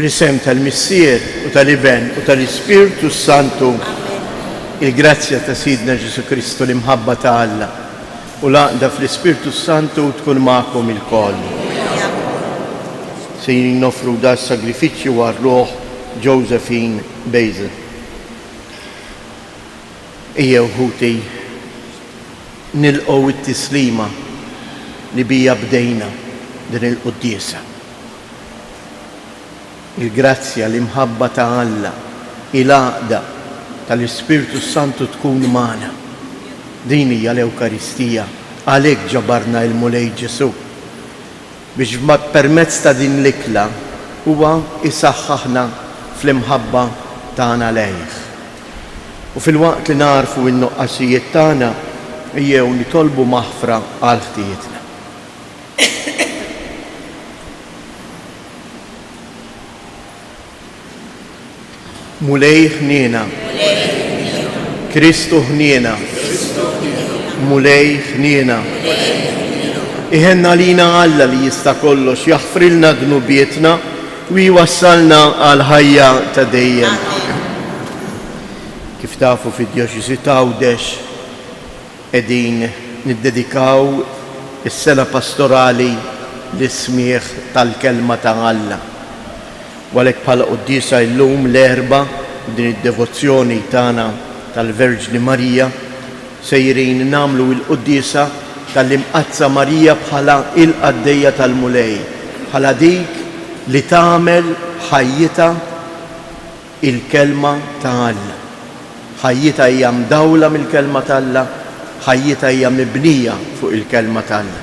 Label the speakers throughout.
Speaker 1: Fl-isem tal-Missier u tal-Iben u tal-Ispirtu Santu, il-grazzja ta' Sidna Ġesu Kristu l-imħabba ta' Alla u l-għaqda fl-Ispirtu Santu tkun ma'kom il-koll. Se jinnofru da' sagrifiċċju għar-ruħ Josephine Basil. Ejjew ħuti nilqgħu it-tislima li bija bdejna din il-quddiesa. Il-grazzja l-imħabba ta' Alla, il-għaqda tal-Ispirtu Santu tkun magħna. Din hija l-Ewkaristija, għalhekk ġabarna il-Mulej Ġesu biex permezz ta' din l-ikla huwa isaħħaħna fl-imħabba tagħna lejh. U fil-waqt li narfu n-nuqqasijiet tagħna ejjew nitolbu maħfra għal ħtijietna. Mulej ħniena, Kristu ħniena, Mulej ħniena. Iħenna lina Alla li jista' kollox jaħfrilna dnubietna u jwassalna għal ħajja ta' dejjem. Kif tafu fid-Djoċesi ta' Għawdex qegħdin niddedikaw is-sena pastorali l-ismieħ tal-kelma ta' Alla. Għalhekk bħala quddiesa llum l-erba' din id-devozzjoni tagħna tal-Verġni Marija sejrin nagħmlu l-quddiesa tal-imqazza Marija bħala il-qaddejja tal-Mulej, bħala dik li tagħmel ħajjita il-kelma ta' Alla. Ħajjita hija mdawla mill-kelma ta' Alla, ħajjita hija mibnija fuq il-kelma ta' Alla.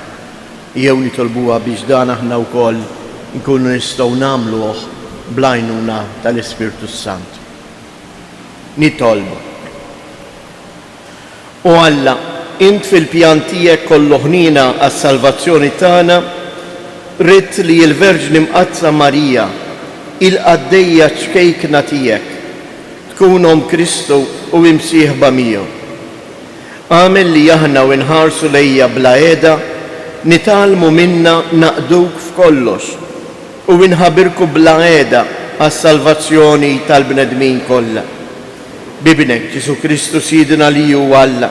Speaker 1: Jew nitolbuha biex dan aħna wkoll nkunu nistgħu nagħmluh bl-għajnuna tal-Ispirtu Santu. Nitolbu. U Alla, int fil-pjan tiegħek kollu ħnina għas-salvazzjoni tagħna, rid li l-Verġni mqazza Marija, il-qaddejja ċkejkna tiegħek, tkunhom Kristu u imsieħba miegħu. Għamel li aħna u nħarsu lejja bla qiegħda nitalmu minna naqduk f'kollox u nħabirku bla qiegħda għas-salvazzjoni tal-bnedmin kollha. Bibnek Ġesu Kristu Sidna li hu Alla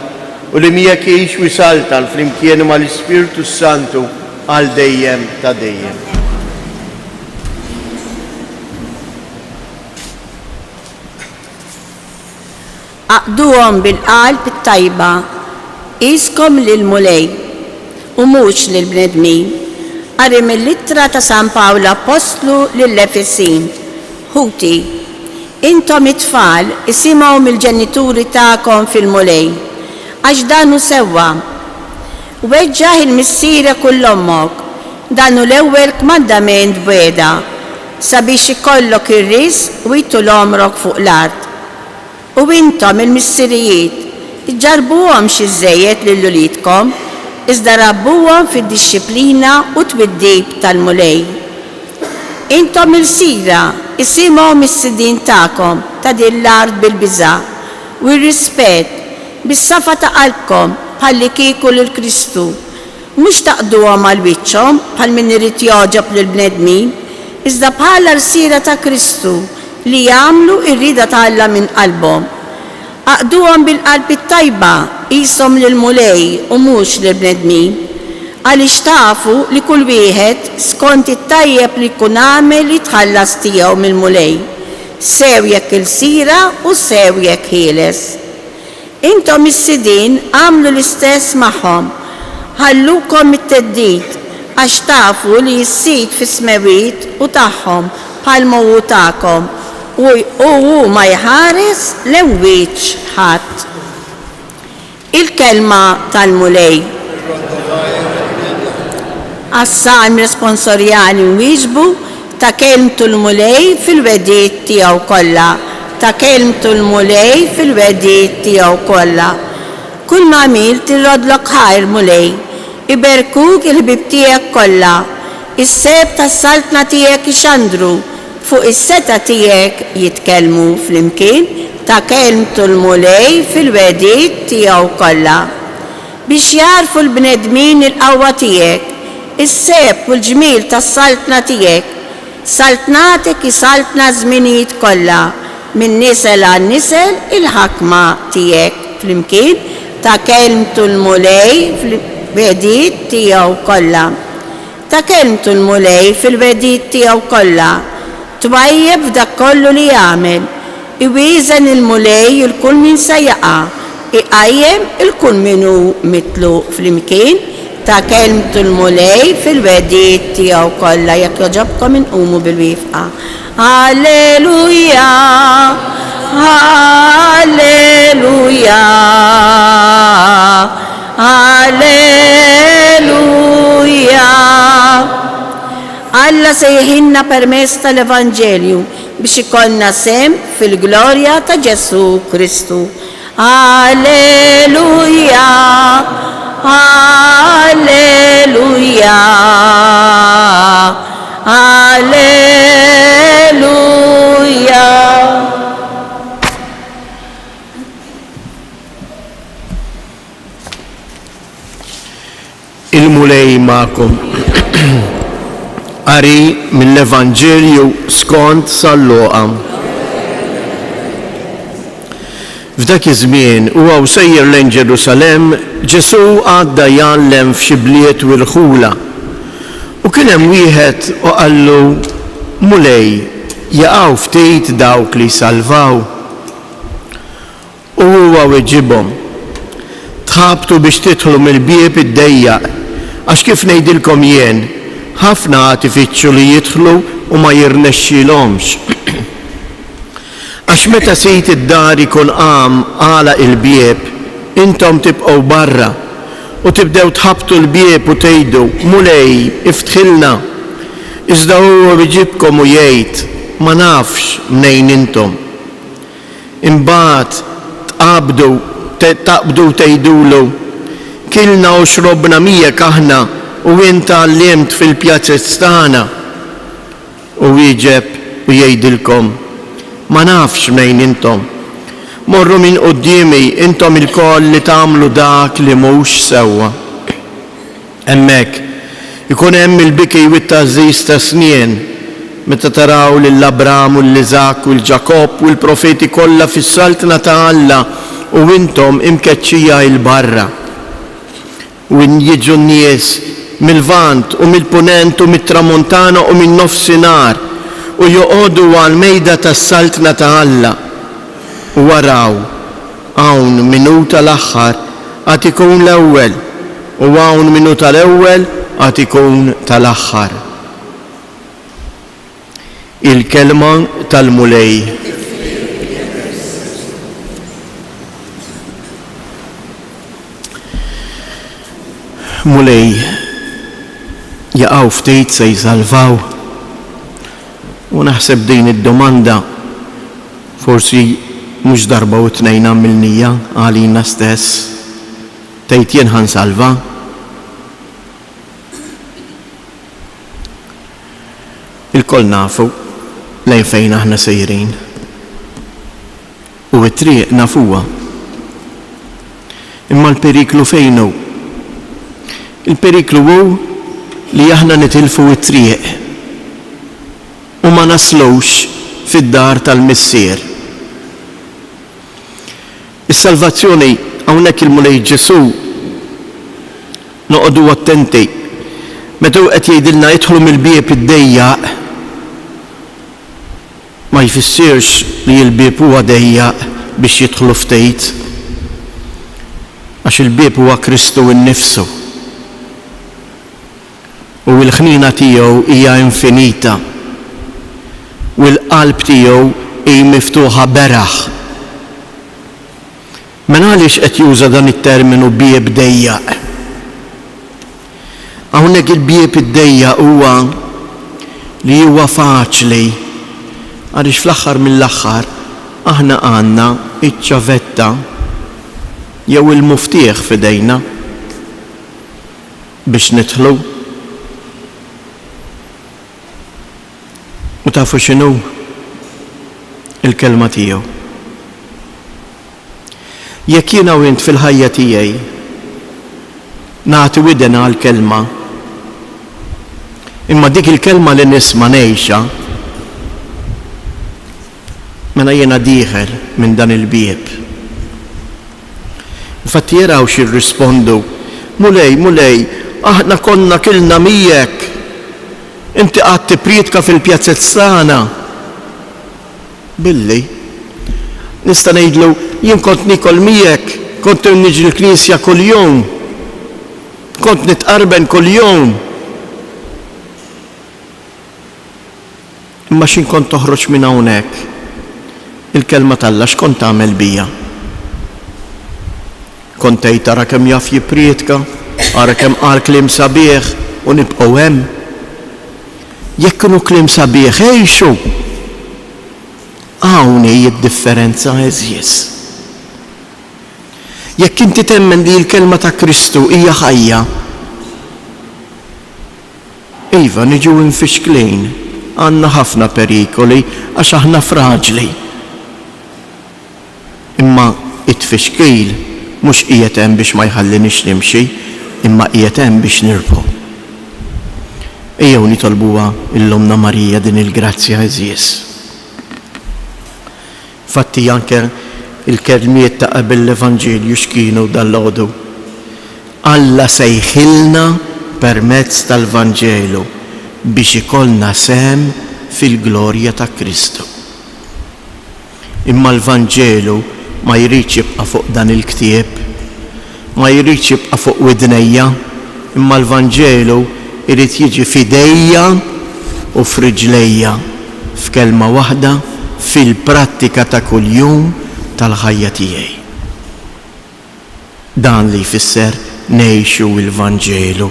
Speaker 1: u li miegħek jgħix wisalta flimkien mal-Ispirtu Santu għal dejjem ta' dejjem.
Speaker 2: Aqduhom bil-qalb it-tajba, qiskom lil-Mulej u mhux lill-bnedmin. Qari mill-ittra ta' San Pawlu Apostlu lill-Efesin. Ħuti, intom it-tfal isimgħu mill-ġenituri tagħkom fil-Mulej, għax danu sewwa. Weġġaħ il-missiera kull ommok, danu l-ewwel kmandament bweda, sabiex ikollok ir-ris u jittu l-omrok fuq l-art. U intom il-missirijiet, iġġarbuhom xi żejjed lil ulidkom, iżda rabbuhom fid-dixxiplina u twiddib tal-Mulej. Intom il-sira isimgħu mis-sidin tagħkom ta' din l-art bil-biża' u r-rispett bis-safa ta' qalbkom bħalli kieku lil Kristu. Mhux taqduhom għal wiċċhom bħal min irid joġob lill-bnedmin, iżda bħala l-sira ta' Kristu li jagħmlu r-rieda ta' Alla minn qalbhom. Aqduhom bil-qalb it-tajba qishom lill-Mulej u mhux lill-bnedmin, għaliex tafu li kull wieħed skont it-tajjeb li jkun għamel jitħallas tiegħu mill-Mulej, sew jekk il-sira u sew jekk ħieles. Intom is-sidin għamlu l-istess magħhom, ħallukom it-teddid għax tafu li jissid fis-smewiet u tagħhom bħalma hu tagħkom u ma jħares l-imwiċ ħadd. Il-kelma tal-Mulej. Għas-salm responsorjali wieġbu ta' kelmtu l-Mulej fil-wedijiet tiegħu kollha, ta' kelmtu l-Mulej fil-wedijiet tiegħu kollha. Kull ma għamilt irrodlok ħajr Mulej, iberkuk il-ħbib tiegħek kollha, is-seb tas-saltna tiegħek ixandru, fuq is-seta tiegħek jitkellmu flimkien ta' kelmtu l-Mulej fil-wedijiet tiegħu kollha. Biex jarfu l-bnedmin il-qawwa tiegħek, is-seb u l-ġmil tas-saltna tiegħek saltnatek saltna żminijiet kollha minn nisel għal nisel il-ħakma tiegħek flimkien ta' kelmtu l-mulej fil-wedid tiegħu kollha. Ta' kelmtu l-mulej fil-wedid tiegħu kollha. Twajjeb f'dak kollu li jagħmel. Iwieżen il-mulej il-kull min se jaqa'. Iqajjem il-kull minu mitlu flimkien ta' kelmtu l-mulej fil-wedid tiegħu kollha. Jekk joġobkom inqumu bil-wifqa. Alleluja, alleluja, alleluja. Alla sejħinna permess tal-Evanġelju biex ikollna sem fil-glorja ta' Ġesu Kristu. Alleluja, alleluja, alleluja.
Speaker 1: Il-mulej ma'kom. Qari mill-Evanġelju skont San-Luqa. F'dak iż-żmien huwa sejjer lejn Ġerusalemm, Ġesu għadda jgħallem f'xi bliet u l-ħula. U kien hemm wieħed u qallu mulej jaqgħu ftit dawk li salvaw. U huwa weġibhom. Tħabtu biex tidħlu mill-bieb id-dejjaq għax kif ngħidilkom jien ħafna tifittxu li jidħlu u ma jirnexxilhomx. Għax meta sejt id-dar ikun għala il-bieb, intom tibqgħu barra u tibdew tħabtu l-bieb u tgħidu mulej iftħilna. Iżda huwa biġibkom u jgħid ma nafx mnejn intom. Imbagħad taqbdu tgħidulu kilna u xrobna miegħek aħna u inta għallimt fil-pjazzett tagħna. U wieġeb u jgħidilkom ma nafx mnejn intom. Morru minn qudiemi intom il-koll li tagħmlu dak li mhux sewwa. Hemmhekk ikun hemm il-biki u t-tażżiż ta' snien meta taraw lil Abraham u l-Iżak u l-Ġakob u l-profeti kollha fis-saltna ta' Alla u intom imkeċċija il-barra. U jiġu n-nies mill-vant u mill-punent u mit-tramuntana u min-nofsinhar u joqogħdu għal-mejda tas-saltna ta' Alla. U waraw, hawn minuta l-aħħar għad ikun l-ewwel u hawn minuta l-ewwel għad ikun tal-aħħar. Il-kelma tal-mulej. Mulej jaqgħu ftit se jsalvaw. U naħseb din id-domanda forsi mhux darba u tnejn għamilnija għalina stess. Tgħid jien ħansalva. Il-koll nafu lejn fejn aħna sejrin. U t-triq nafuha. Imma l-periklu fejn hu? Il-periklu hu li aħna nitilfu t-triq u ma naslux fid-dar tal-missier. Is-salvazzjoni hawnhekk il-mulej Ġesu noqogħdu attenti. Meta qed jgħidilna jidħlu mill-bieb id-dejjaq ma jfissirx li l-bieb huwa dejjaq biex jidħlu ftit. Għax il-bieb huwa Kristu innifsu. U l-ħnina tiegħu hija infinita. U l-qalb tiegħu hi miftuħa beraħ. Men għaliex qed juża dan it-terminu bieb dejjaq? Hawnhekk il-bieb id-dejjaq huwa li huwa faċli għaliex fl-aħħar mill-aħħar aħna għandna iċ-ċavetta jew il-muftieħ f'idejna biex nidħlu. U tafu x'inhu il-kelma tiegħu. Jekk jiena u int fil-ħajja tiegħi nagħti widen għall-kelma, Imma dik il-kelma li nisma' ngħixha mela jiena dieħel minn dan il-bieb. Infatti jaraw x'irrispondu, mulej, aħna konna kilna miegħek, inti qatt tipriedka fil-pjazzezzana. Billi, nista' ngħidlu jien kont nikol miegħek, kont niġi l-Knisja kuljum, kont nitqarben kuljum. Imma x'in kont toħroġ minn hawnhekk, il-kelma tal-Alla x'kont tagħmel bija? Kont tgħid ara kemm jaf jippriedka, ara kemm qal kliem sabiħ u nibqgħu hemm. Jekk kienu kliem sabiħ għejxu. Hawn hija d-differenza eżjes. Jekk inti temmen li l-kelma ta' Kristu hija ħajja, iva niġu infixklin, għandna ħafna perikoli għax aħna fraġli. Imma it-tfixkil mhux qiegħed hemm biex ma jħallinix nimxi, imma qiegħed hemm biex nirbu. Ejjew nitolbuha l-Omna Marija din il-grazzja eżjes. Fatti anke il-kelmiet ta' qabel l-Evanġelju x'kienu dal-għodu. Alla sejħilna permezz tal-Vanġelu biex ikollna sem fil-glorja ta' Kristu. Imma l-Vanġelu ma jridx jibqa' fuq dan il-ktieb, ma jridx jibqa' fuq widnejja, imma l-Vanġelu irid jiġi f'idejja u f'riġlejja f'kelma waħda fil-prattika ta' kuljum tal-ħajja tiegħi. Dan li jfisser ngħixu l-Vanġelu.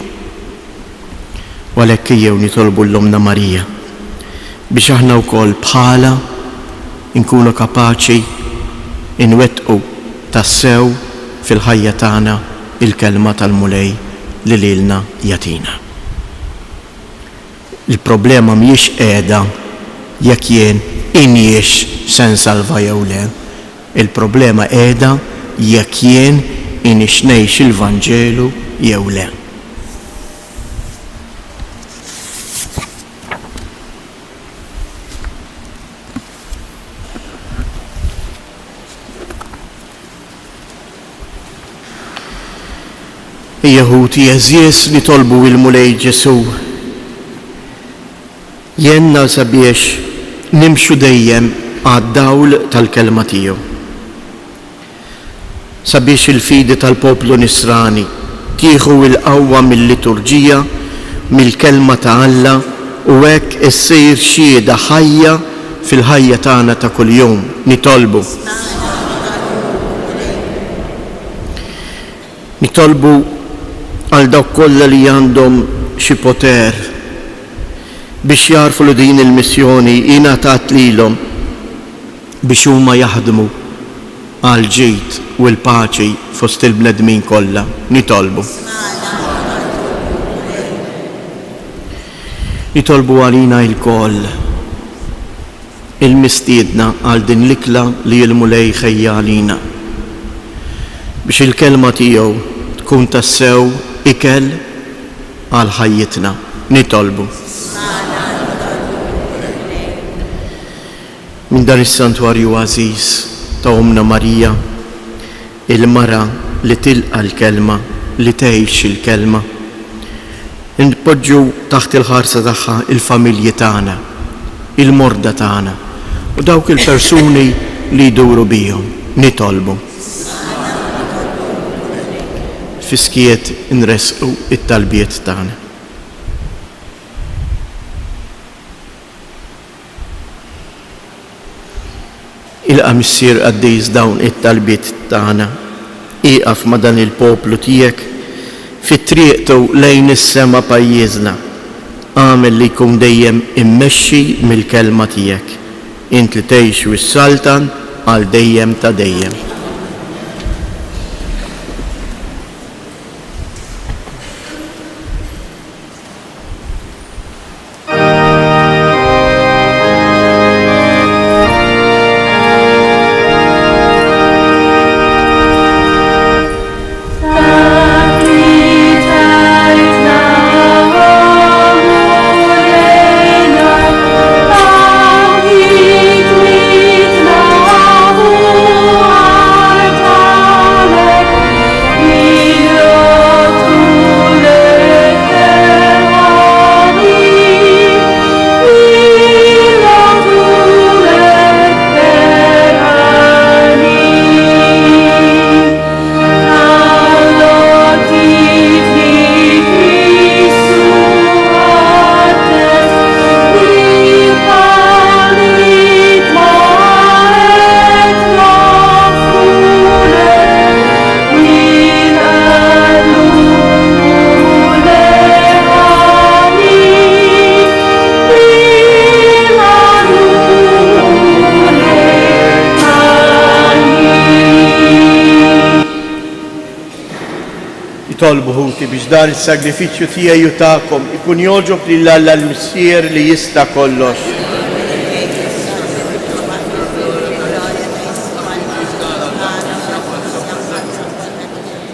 Speaker 1: U għalhekk ejjew nitolbu l-Omna Marija biex aħna wkoll bħala nkunu kapaċi inwettqu tassew fil-ħajja tagħna il-kelma tal-mulej li lilna jatina. Il-problema mhijiex qiegħda jekk jien injiex se nsalva jew le. Il-problema qiegħda jekk jien inix ngħix il-Vanġelu jew le. Jehuti eżjes li tolbu il-mulej Ġesu jenna sabiex nimxu dejjem għad-dawl tal-kelma tiegħu. Sabiex il-fidi tal-poplu Nisrani tieħu l-qawwa mill-liturġija, mill-kelma ta' Alla u hekk issir xhieda ħajja fil-ħajja tagħna ta' kuljum. Nitolbu għal dawk kollha li għandhom xi poter biex jarfu li din il-missjoni ingħatat lilhom biex huma jaħdmu għal ġid u l-paċi fost il-bnedmin kollha. Nitolbu għalina l-koll il-mistiedna għal din l-ikla li l-mulej ħejja għalina biex il-kelma tiegħu tkun tassew ikel għal ħajjitna. Nitolbu. Min dan is-santwarju għażiż ta' Omna Marija, il-mara li tilqa l-kelma, li tgħix il-kelma, npoġġu taħt il-ħarsa tagħha il-familji tagħna, il-morda tagħna u dawk il-persuni li jduru bihom. Nitolbu. Fiskiet nresqu it-talbiet tagħna. Ilqa' missier qaddiż dawn it-talbiet tagħna. Iqaf ma' dan il-poplu tiegħek fit-triqtu lejn is-sema pajjiżna. Għamel li jkun dejjem immexxi mill-kelma tiegħek. Int li tgħix wis-saltan għal dejjem ta' dejjem. tolbu ħuti biex dan is-sagrifiċċju tiegħi jutakom ikun jogħġob lil Alla l-Missier li jista' kollox.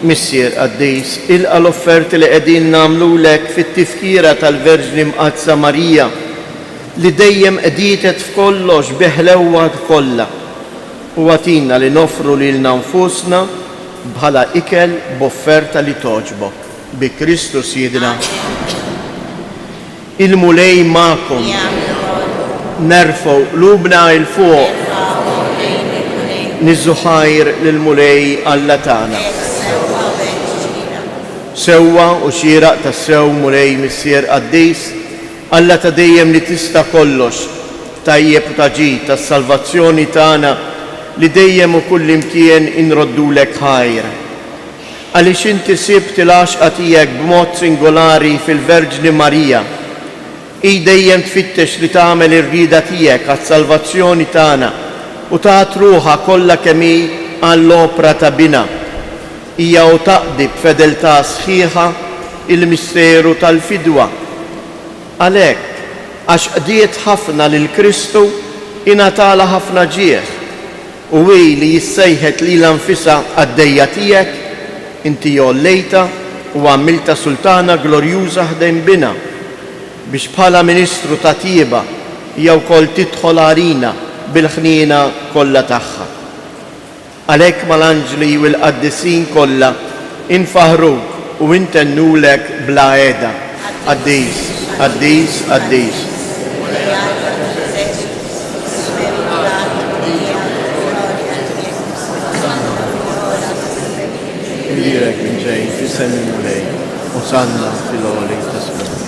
Speaker 1: Missier Qaddejs, ilqa l-offerti li qegħdin nagħmlulek fit-tifkira tal-Verġni Mqazza Marija li dejjem qeditet f'kollox biħlewwa kollha u għatina li nofru lilna nfusna bħala ikel b'offerta li toġbok. Bi Kristus Siedna. Il-mulej ma'kom. Nerfgħu qlubna il fuq. Niżżuħajr lill-mulej Alla tagħna. Sewwa u xieraq tas-sew mulej Missier Qaddejs, Alla ta' dejjem li tista' kollox, tajjeb u taġid tas-salvazzjoni tagħna li dejjem u kull imkien inroddulek ħajr. Għaliex inti sibt il-għaxqa tiegħek b'mod singolari fil-Verġni Marija. I dejjem tfittex li tagħmel ir-rieda tiegħek għas-salvazzjoni tagħna u tagħt ruħha kollha kemm hi għall-opra ta' bina. Hija u taqdi b'fedeltà sħiħa il-misteru tal-fidwa. Għalhekk, għax qdiet ħafna lil Kristu, ingħatala ħafna ġieħ. U li jissejħet li l-anfisa għaddejja tiegħek, inti jollejta u għamilta sultana glorjuża ħdejn bina biex bħala ministru ta' tieba jew kol tidħol għalina bil-ħniena kollha tagħha. Għalhekk mal-anġli u l-qaddisin kollha infaħruk u intennulek bla għeda. Qaddejs, Qaddejs, Qaddejs. Lirek minn ġej fis-sem il-mulej u sanna fil-għoli tas-sfrutti.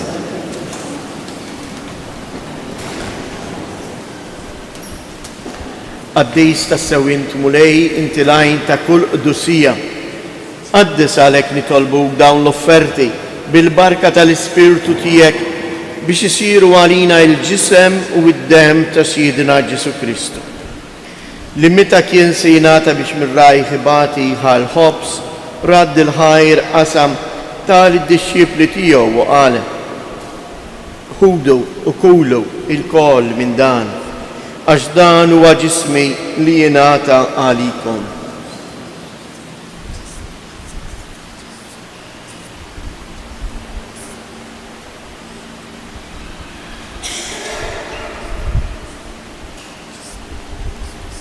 Speaker 1: Qaddejs tas-sewint mulej inti lajn ta' kull qdusija. Qaddis għalhekk nitolbuk dawn l-offerti bil-barka tal-Ispirtu tiegħek biex isiru għalina il-ġisem u d-demm ta' Siedna Ġesu Kristu. Li meta kien se jingħata biex mir-raj ħibati ħal-ħobs, radd il-ħajr qasam tal-disċipli tiegħu u qal: ħudu u kulu il-kol minn dan, għax dan huwa ġismi li jingħata għalikom.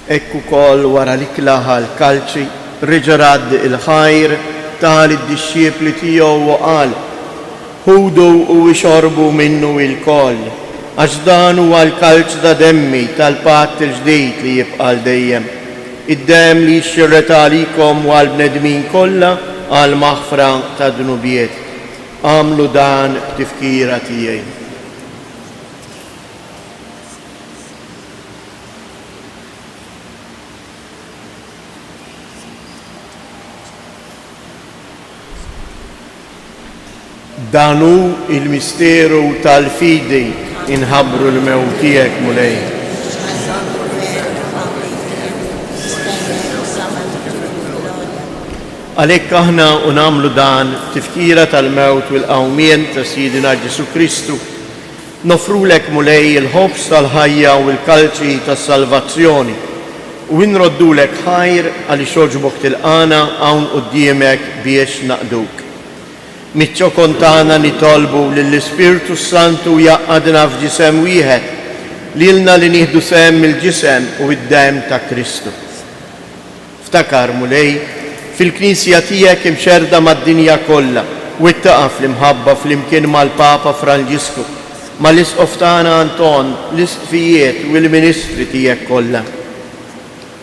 Speaker 1: Ekku kol wara l-ikla ħal-kalċi reġa' il-ħajr tal id-disċipli tiegħu u qal: ħudu u ixorbu minnu il-koll, għax dan huwa l-kalċ ta' demmi tal-patt il-ġdid li jibqa' dejjem. Id-demm li jxirret għalikom u għall-bnedmin kollha għal maħfra ta' dnubiet. Għamlu dan b'tifkira tiegħi. Danu il-misteru tal-fidi inħabbru l-mewt tiegħek mulej. Għalhekk aħna nagħmlu dan tifkira tal-mewt u l-qawmien ta' Siedna Ġesu Kristu, nofrulek mulej il-ħobs tal-ħajja u l-kalċi tas-salvazzjoni u nroddulek ħajr għaliex ogħġbok tilqana hawn quddiemek biex naqduk. Miċċo kontana nitolbu lill-Ispirtu Santu jaqadna f'ġisem wieħed lilna li nieħdu sehem mill-ġisem u d-demm ta' Kristu. Ftakar mulej fil-Knisja tiegħek imxerda mad-dinja kollha u ittaqa' fl-imħabba flimkien mal-Papa Franġisku, mal-Isqof tagħna Anton, l-isqfijiet u l-ministri tiegħek kollha.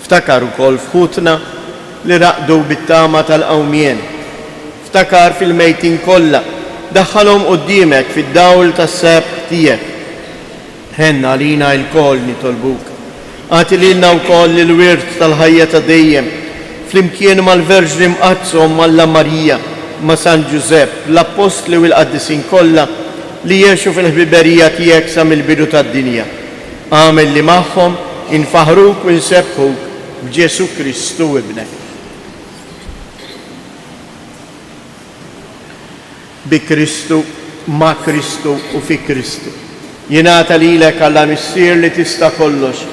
Speaker 1: Ftakar ukoll f'ħutna li raqdu bit-tama tal-qawmien. Ftakar fil-mejtin kollha, daħħalhom quddiemek fid-dawl tas-sebħ tiegħek. Ħenna għalina l-koll nitolbuk. Għati lilna wkoll il-wirt tal-ħajja ta' dejjem, flimkien mal-Verġni Mqazza Alla Marija, ma' San Ġusepp, l-Apostli u l-Qaddisin kollha li jgħixu fil-ħbiberija tiegħek sa mill-bidu tad-dinja. Għamel li magħhom infaħruk u nsebħuk b'Ġesu Kristu ibnek. bi Kristu, ma' Kristu u fi Kristu. Jingħata lilek Alla Missier li tista' kollox,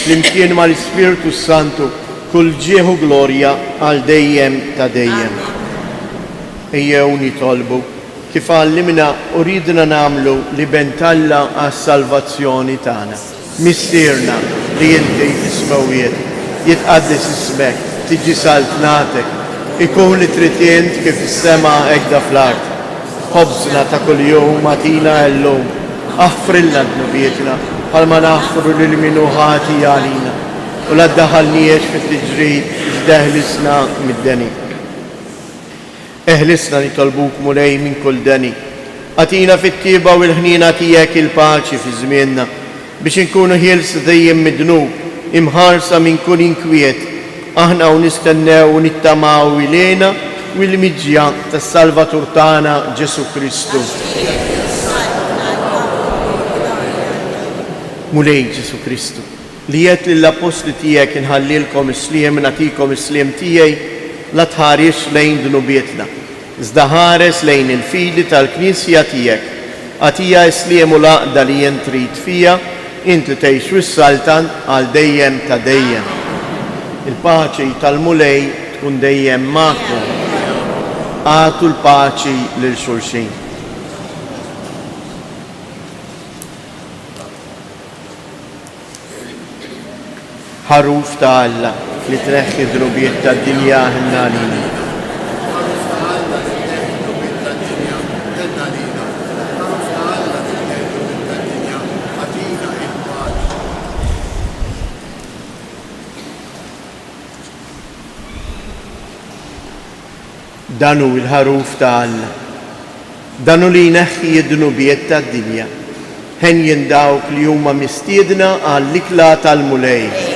Speaker 1: flimkien mal-Ispirtu Santu, kull ġieħu glorja għal dejjem ta' dejjem. Ejjew nitolbu kif għallimna u ridna nagħmlu li bentalla għas-salvazzjoni tagħna. Missierna li inti ismewiet, jitqaddis ismek, tiġi saltnatek, ikun li tritient kif is-sema hekk fl-art. Ħobżna ta' kuljum atina llum, aħfrilna d-nubietna bħalma naħfru lil min hu ħati għalina u la ddaħħalniex fit-tiġrid x'deħlisna mid-deni. Eħlisna nitolbuk mulej minn kull deni. Atina fit-tieba u l-ħnina tiegħek il-paċi fi żmienna biex inkunu ħiels dejjem midnub, imħarsa minn kull inkwiet, aħna u nistennew u nittamaw ilena u l-miġja tas-Salvatur tagħna Ġesu Kristu. Mulej Ġesu Kristu, li jgħid lill-apostli tiegħek inħallilkom is-sliem nagħtikom is-sliem tiegħi la tħarix lejn dnubietna, iżda ħares lejn il-fidi tal-Knisja tiegħek. Għatija is-sliem u l-għaqda li jien trid fija, inti tgħix wis-saltan għal dejjem ta' dejjem. Il-paċi tal-mulej tkun dejjem magħkom. Għatu l-paċi lil xulxin. Ħaruf ta' Alla li tneħħi d-drubiet tad-dinja ħnanina. Danu il-ħaruf ta' Alla, danu li jneħħi d-drubiet tad-dinja, ħen jindawk li huma mistiedna għall-ikla tal-mulej.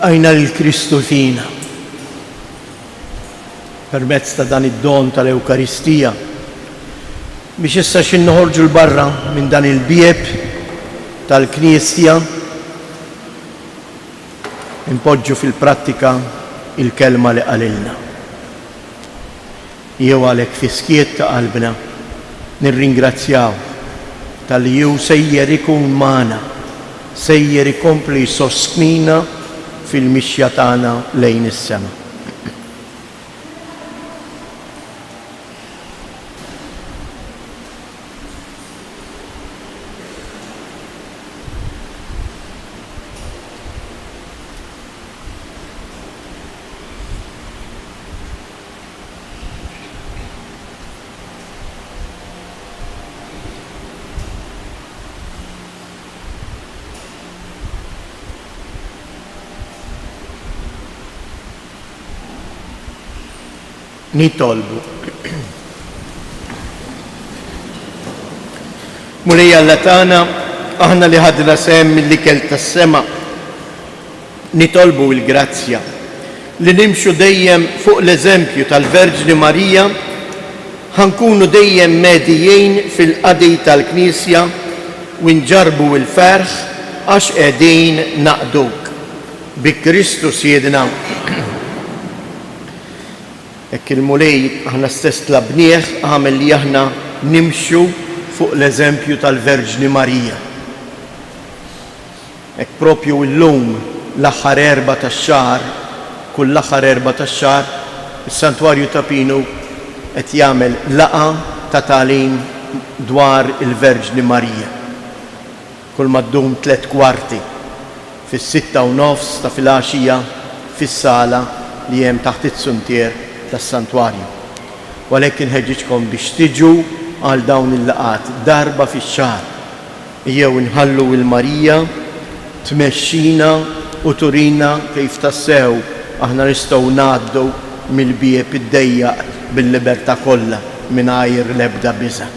Speaker 1: Ilqajna l-Kristu fina permezz ta' dan id-don tal-Ewkaristija biex issa xin noħorġu l-barra minn dan il-bieb tal-Knisja impoġġu fil-prattika il-kelma li qalilna. Jew għalhekk fi skiet ta' qalbna nirringrazzjaw tal-li hu sejjer ikun magħna, sejjer ikompli jsostnina fil-mixja tagħna lejn is-sema. Nitolbu. Mulej Alla tagħna, aħna li ħadna sehem mill-ikel tas-sema, nitolbu l-grazzja li nimxu dejjem fuq l-eżempju tal-Verġni Marija, ħankunu dejjem medijin fil-qadi tal-Knisja u nġarbu l-ferħ għax qegħdin naqduk bi Kristu Siedna. Ekk il-mulej aħna stess tlabnieh għamel li aħna nimxu fuq l-eżempju tal-Verġni Marija. Ekk propju l-lum l-aħħar 4 tax-xahar, kull aħħar 4 tax-xahar, is-Santwarju ta' Pinu qed jagħmel laqa ta' tagħlim dwar il-Verġni Marija. Kull ma ddum 3 kwarti fis-6:30 ta' filgħaxija fis-sala li hemm taħt it-suntier tas-Santwarju. Walek inħeġġitkom biex tiġu għal dawn il-laqat darba fix-xahar. Jew inħallu il-Marija tmexxina u turina kif tassew aħna nistgħu ngħaddu mill-bieb id-dejjaq bil-libertà kollha mingħajr l-ebda biża'.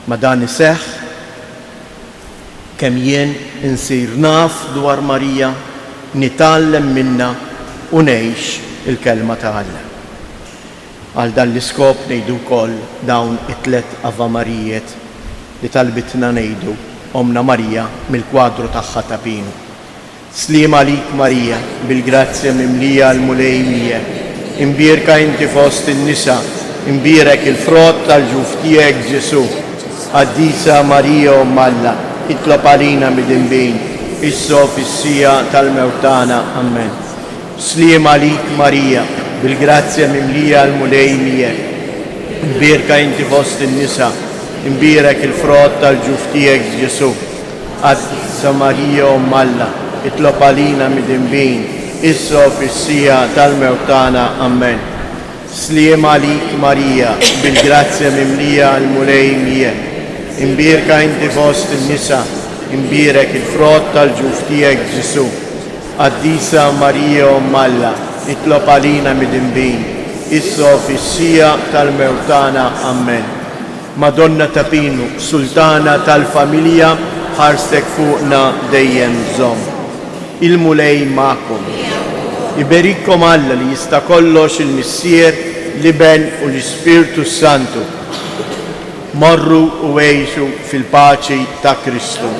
Speaker 1: Ma dan iseħħ kemm jien insir naf dwar Marija, nitgħallem minnha u ngħix il-kelma ta' Alla. Għal dan l-iskop ngħidu wkoll dawn it-3 avamarijiet li talbitna ngħidu Omna Marija mill-kwadru tagħha ta' Pinu. Sliem għalik Marija, bil-grazzja mimlija l-mulej miegħek. Imbierka inti fost in-nisa, imbierek il-frott tal-ġuf tiegħek Ġesu. Qaddisa Marija Umm Alla, itlob għalina mid-inbin, issa fis-sija tal-mewt tagħna. Amen. Sliem għalik Marija, bil-grazzja mimlija l-mulej miegħek. Imbierka inti fost in-nisa, imbierek il-frott tal-ġuf tiegħek Ġesu. Qaddisa Marija Umm Alla, itlob għalina mid-inbin, issa fis-sija tal-mewt tagħna. Amen. Sliem għalik Marija, bil-grazzja mimlija l-mulej miegħek. Imbierka inti fost in-nisa, imbierek il-frott tal-ġuf tiegħek Ġesu. Qaddisa Marija Umm Alla, itlob għalina mid-inbin, issa fis-sija tal-mewt tagħna. Amen. Madonna ta' Pinu, Sultana tal-familja, ħarsek fuqna dejjem żomm. Il-mulej magħkom. Iberikkom Alla li jista' kollox il-Missier, l-Iben u l-Ispirtu Santu. Morru u għejxu fil-paċi ta' Kristu.